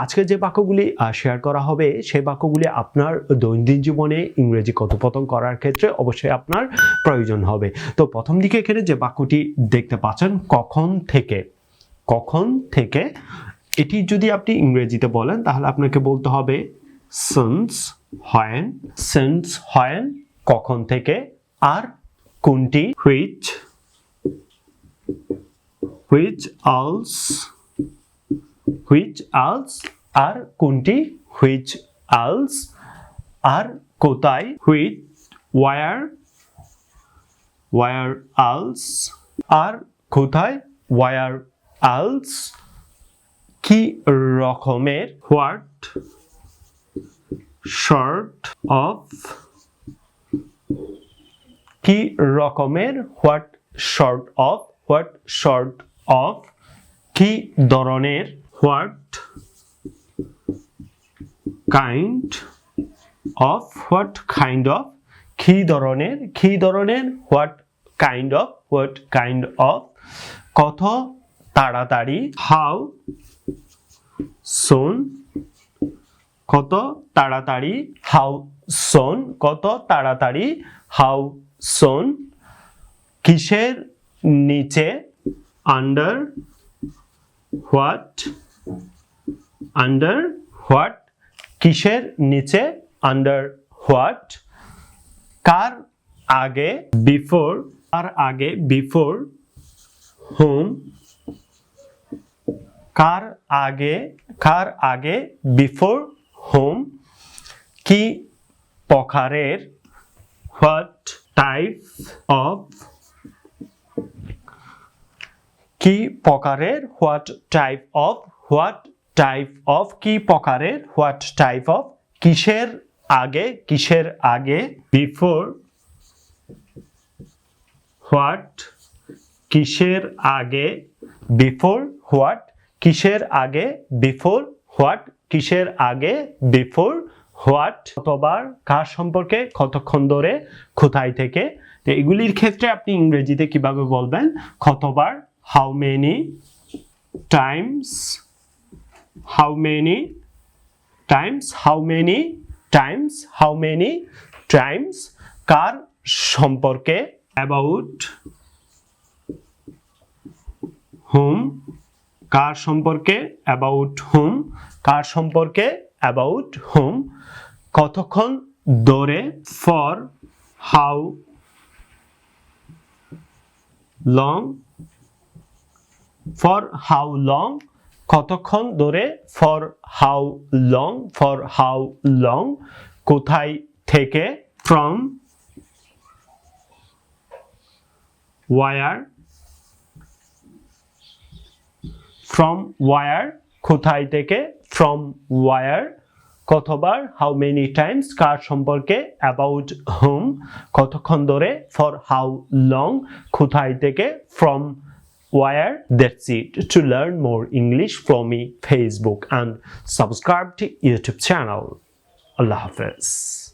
আজকে যে বাক্যগুলি শেয়ার করা হবে সেই বাক্যগুলি আপনার দৈনন্দিন জীবনে ইংরেজি কথোপকথন করার ক্ষেত্রে অবশ্যই আপনার প্রয়োজন হবে। তো প্রথম দিকে এখানে যে বাক্যটি দেখতে পাচ্ছেন কখন থেকে এটি যদি আপনি ইংরেজিতে বলেন তাহলে আপনাকে বলতে হবে since when কখন থেকে, আর কোনটি which else আর কোনটি which else, আর কোথায় where else আর কোথায় where else, কি রকমের what sort of কি রকমের what sort of কি ধরনের what kind of কি ধরনের what kind of কত তাড়াতাড়ি how soon কত তাড়াতাড়ি how soon কিসের নিচে under what কিসের নিচে under what, কার আগে before whom কার আগে before whom, কি প্রকারের what type of কি প্রকারের what type of কি প্রকারের what type of কিসের আগে before what কিসের আগে before what কতবার, কার সম্পর্কে, কতক্ষণ ধরে, কোথায় থেকে। তো এগুলির ক্ষেত্রে আপনি ইংরেজিতে কিভাবে বলবেন কতবার how many times কার সম্পর্কে about whom কার সম্পর্কে কতক্ষণ ধরে for how long কতক্ষণ ধরে for how long কোথায় থেকে from where কোথায় থেকে from where কতবার how many times কার সম্পর্কে about whom কতক্ষণ ধরে for how long কোথায় থেকে from where. That's it. To learn more English from me Facebook and subscribe to YouTube channel. Allah Hafiz.